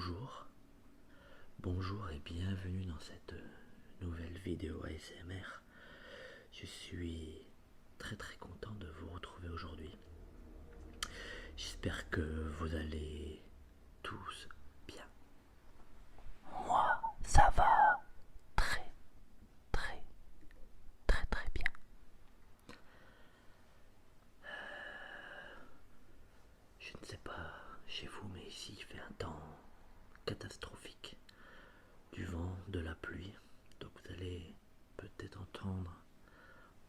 Bonjour, bonjour et bienvenue dans cette nouvelle vidéo ASMR. Je suis très content de vous retrouver aujourd'hui. J'espère que vous allez tous bien. Moi, ça va très bien. Je ne sais pas chez vous, mais ici il fait un temps catastrophique. Du vent, de la pluie. Donc vous allez peut-être entendre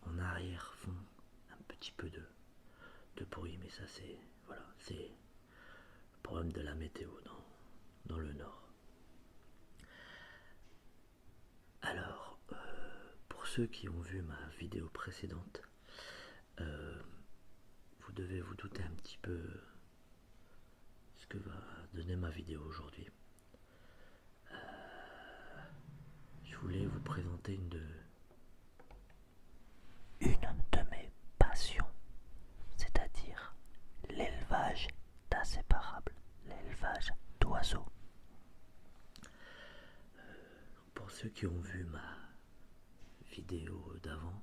en arrière-fond un petit peu de bruit, mais ça c'est le problème de la météo dans le nord. Alors, pour ceux qui ont vu ma vidéo précédente, vous devez vous douter un petit peu ce que va donner ma vidéo aujourd'hui. Je voulais vous présenter Une de mes passions, c'est-à-dire l'élevage d'inséparables, l'élevage d'oiseaux. Pour ceux qui ont vu ma vidéo d'avant,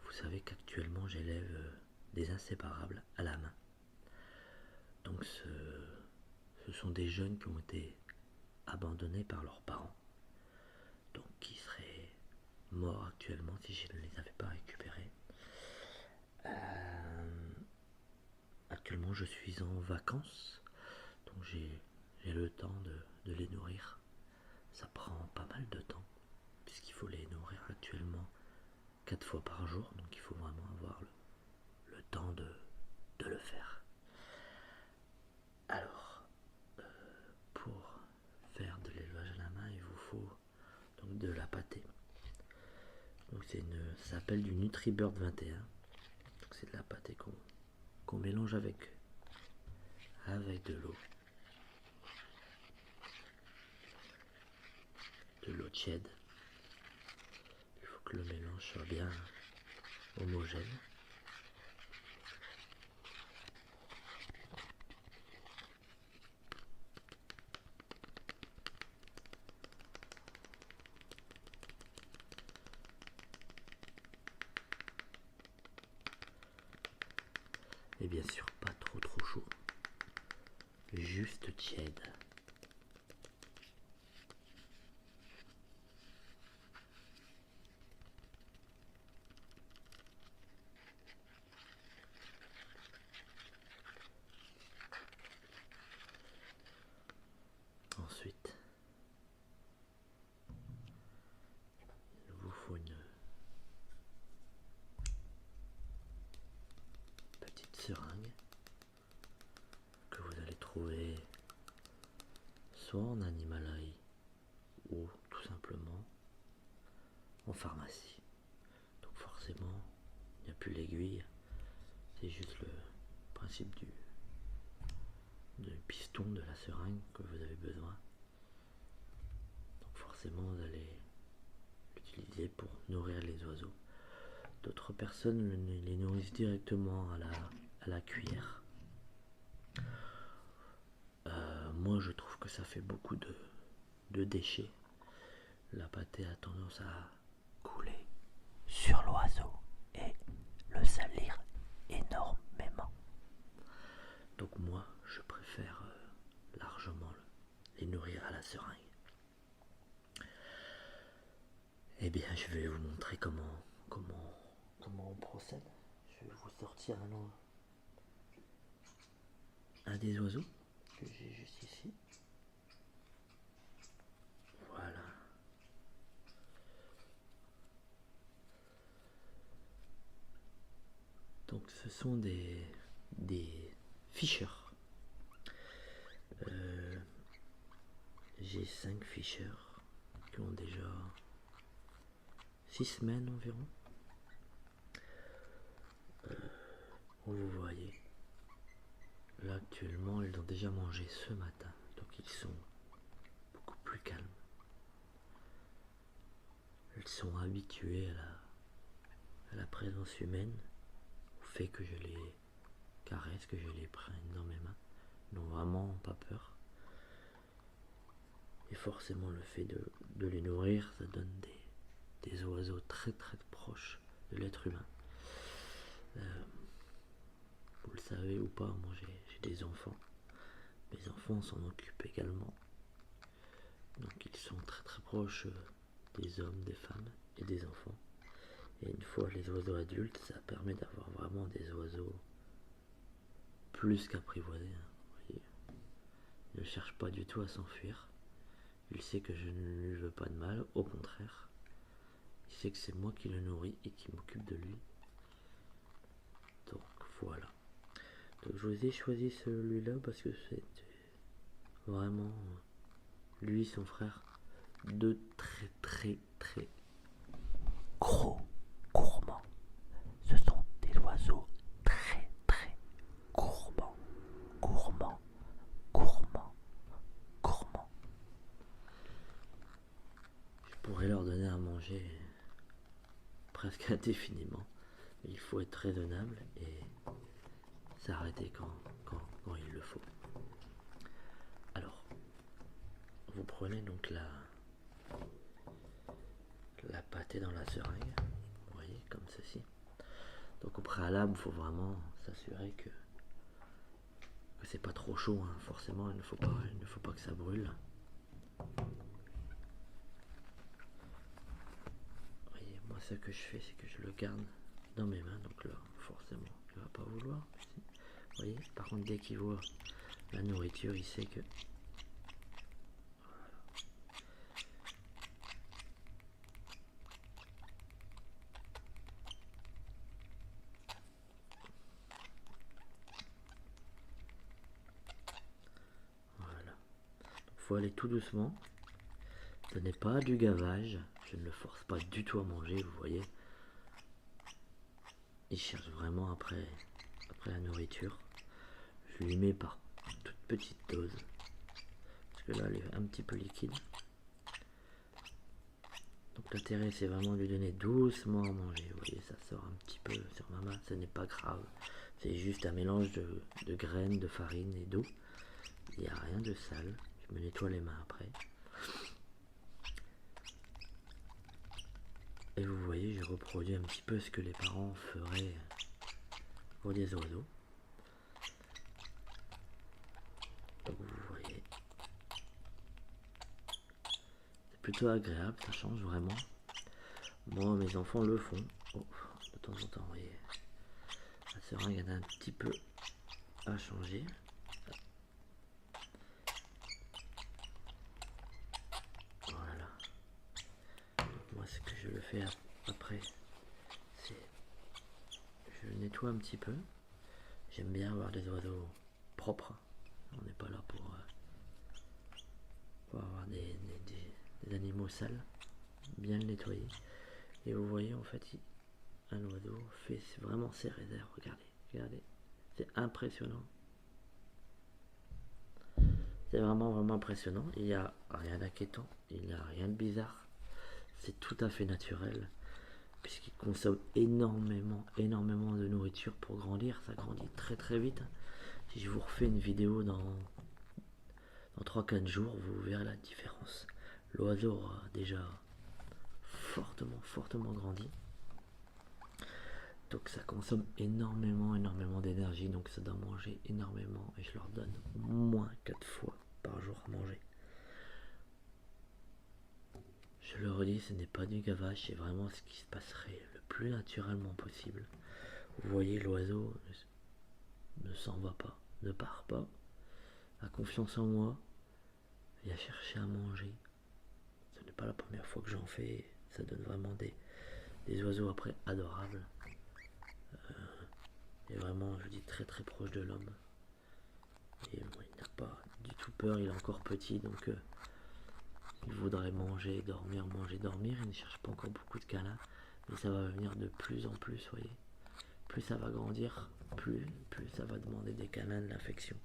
vous savez qu'actuellement j'élève des inséparables à la main. Donc ce sont des jeunes qui ont été abandonnés par leurs parents, donc qui seraient morts actuellement si je ne les avais pas récupérés. Actuellement je suis en vacances, donc j'ai le temps de les nourrir. Ça prend pas mal de temps, puisqu'il faut les nourrir actuellement 4 fois par jour, donc il faut vraiment avoir le temps de le faire. Alors, pour faire de l'élevage à la main, il vous faut donc de la pâtée. Donc ça s'appelle du NutriBird 21. Donc c'est de la pâtée qu'on mélange avec de l'eau tiède. Il faut que le mélange soit bien homogène. Et bien sûr pas trop chaud, juste tiède. Ensuite, il vous faut une petite seringue que vous allez trouver soit en animalerie ou tout simplement en pharmacie. Donc forcément, il n'y a plus l'aiguille, c'est juste le principe du piston de la seringue que vous avez besoin. Donc forcément, vous allez l'utiliser pour nourrir les oiseaux. D'autres personnes les nourrissent directement à la cuillère. Moi, je trouve que ça fait beaucoup de déchets. La pâtée a tendance à couler Sur l'oiseau et le salir énormément. Donc moi, je préfère largement les nourrir à la seringue. Eh bien, je vais vous montrer comment on procède. Je vais vous sortir un des oiseaux que j'ai juste ici. Voilà. Donc ce sont des ficheurs. J'ai 5 ficheurs qui ont déjà 6 semaines environ. Vous voyez, là actuellement ils ont déjà mangé ce matin, donc ils sont beaucoup plus calmes. Ils sont habitués à la présence humaine, au fait que je les caresse, que je les prenne dans mes mains. Ils n'ont vraiment pas peur. Et forcément le fait de les nourrir, ça donne des oiseaux très très proches de l'être humain. Vous le savez ou pas, moi j'ai des enfants. Mes enfants s'en occupent également. Donc ils sont très très proches des hommes, des femmes et des enfants. Et une fois les oiseaux adultes, ça permet d'avoir vraiment des oiseaux plus qu'apprivoisés. Hein. Il ne cherche pas du tout à s'enfuir. Il sait que je ne lui veux pas de mal, au contraire. Il sait que c'est moi qui le nourris et qui m'occupe de lui. Donc voilà. Donc je vous ai choisi celui-là parce que c'est vraiment lui, son frère, deux très très très Gros, gourmands. Ce sont des oiseaux très très gourmands. Gourmands, gourmands, gourmands. Je pourrais leur donner à manger presque indéfiniment. Mais il faut être raisonnable et s'arrêter quand il le faut. Alors, vous prenez donc la pâtée dans la seringue, vous voyez, comme ceci. Donc au préalable, il faut vraiment s'assurer que c'est pas trop chaud, hein. Forcément, il ne faut pas que ça brûle. Vous voyez, moi ce que je fais, c'est que je le garde dans mes mains, donc là, forcément, il va pas vouloir. Vous voyez, par contre, dès qu'il voit la nourriture, il sait que voilà. Il faut aller tout doucement. Ce n'est pas du gavage, je ne le force pas du tout à manger, vous voyez. Il cherche vraiment après la nourriture. Je lui mets par toute petite dose. Parce que là, elle est un petit peu liquide. Donc l'intérêt, c'est vraiment de lui donner doucement à manger. Vous voyez, ça sort un petit peu sur ma main, ce n'est pas grave. C'est juste un mélange de graines, de farine et d'eau. Il n'y a rien de sale. Je me nettoie les mains après. Et vous voyez, je reproduis un petit peu ce que les parents feraient pour des oiseaux. Donc vous voyez, c'est plutôt agréable, ça change vraiment. Moi, mes enfants le font. Oh, de temps en temps, vous voyez, la seringue en a un petit peu à changer. Voilà. Donc moi, ce que je le fais après, c'est je le nettoie un petit peu. J'aime bien avoir des oiseaux propres. On n'est pas là pour avoir des animaux sales. Bien le nettoyer. Et vous voyez, en fait, un oiseau fait vraiment ses réserves. Regardez, regardez. C'est impressionnant. C'est vraiment impressionnant. Il n'y a rien d'inquiétant. Il n'y a rien de bizarre. C'est tout à fait naturel. Puisqu'il consomme énormément de nourriture pour grandir. Ça grandit très très vite. Si je vous refais une vidéo dans 3-4 jours, vous verrez la différence. L'oiseau aura déjà fortement grandi. Donc ça consomme énormément d'énergie. Donc ça doit manger énormément. Et je leur donne au moins 4 fois par jour à manger. Je le redis, ce n'est pas du gavage, c'est vraiment ce qui se passerait le plus naturellement possible. Vous voyez, l'oiseau ne s'en va pas, ne part pas, a confiance en moi, vient chercher à manger. Ce n'est pas la première fois que j'en fais, ça donne vraiment des oiseaux après adorables. Et vraiment, je dis très très proche de l'homme. Et bon, il n'a pas du tout peur, il est encore petit, donc il voudrait manger, dormir, il ne cherche pas encore beaucoup de câlins, mais ça va venir de plus en plus, vous voyez. Plus ça va grandir, plus ça va demander des câlins, de l'affection.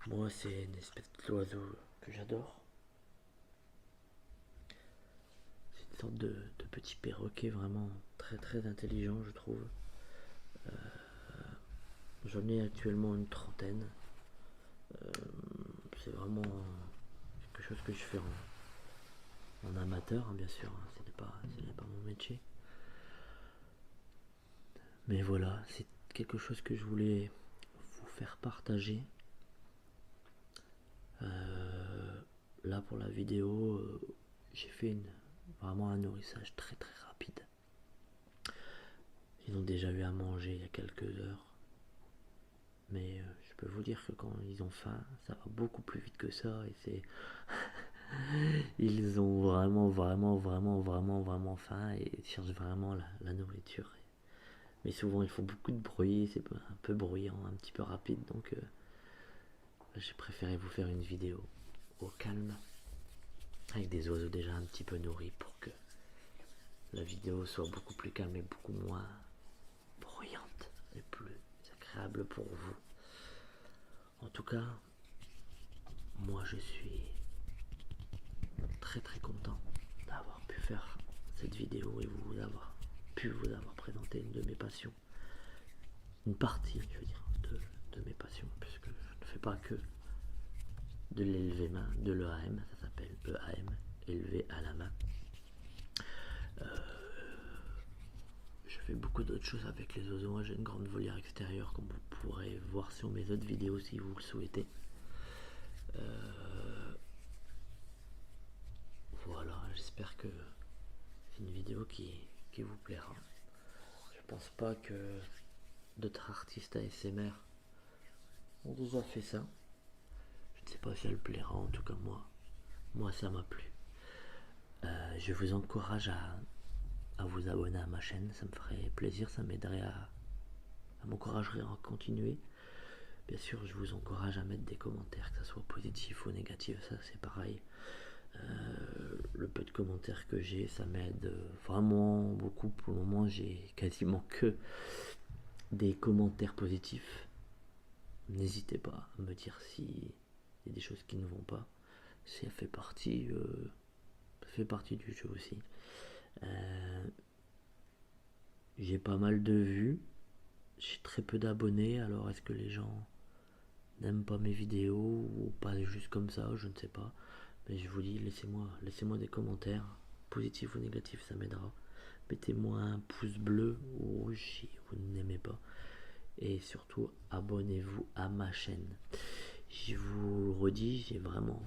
Moi, c'est une espèce d'oiseau que j'adore. C'est une sorte de petit perroquet vraiment très très intelligent, je trouve. J'en ai actuellement une trentaine. C'est vraiment chose que je fais en amateur, hein, bien sûr, hein, ce n'est pas mon métier. Mais voilà, c'est quelque chose que je voulais vous faire partager. Là pour la vidéo, j'ai fait vraiment un nourrissage très très rapide. Ils ont déjà eu à manger il y a quelques heures. Mais je peux vous dire que quand ils ont faim, ça va beaucoup plus vite que ça. Et c'est... ils ont vraiment faim et ils cherchent vraiment la nourriture. Mais souvent, ils font beaucoup de bruit, c'est un peu bruyant, un petit peu rapide. Donc j'ai préféré vous faire une vidéo au calme, avec des oiseaux déjà un petit peu nourris pour que la vidéo soit beaucoup plus calme et beaucoup moins bruyante et plus agréable pour vous. En tout cas, moi je suis très très content d'avoir pu faire cette vidéo et vous avoir présenté une de mes passions. Une partie, je veux dire, de mes passions, puisque je ne fais pas que de l'élever main, de l'EAM, ça s'appelle EAM, élevé à la main. Je fais beaucoup d'autres choses avec les oiseaux. Moi, j'ai une grande volière extérieure, comme vous pourrez voir sur mes autres vidéos si vous le souhaitez. Voilà, j'espère que c'est une vidéo qui vous plaira. Je pense pas que d'autres artistes ASMR ont déjà fait ça. Je ne sais pas si elle plaira, en tout cas moi ça m'a plu. Je vous encourage à vous abonner à ma chaîne, ça me ferait plaisir, ça m'aiderait à m'encouragerait à continuer. Bien sûr, je vous encourage à mettre des commentaires, que ce soit positif ou négatif, ça c'est pareil. Le peu de commentaires que j'ai, ça m'aide vraiment beaucoup. Pour le moment, j'ai quasiment que des commentaires positifs. N'hésitez pas à me dire s'il y a des choses qui ne vont pas. Ça fait partie du jeu aussi. J'ai pas mal de vues, j'ai très peu d'abonnés, alors est-ce que les gens n'aiment pas mes vidéos ou pas juste comme ça, je ne sais pas. Mais je vous dis, laissez-moi des commentaires, positifs ou négatifs, ça m'aidera. Mettez-moi un pouce bleu ou rouge si vous n'aimez pas. Et surtout, abonnez-vous à ma chaîne. Je vous le redis, j'ai vraiment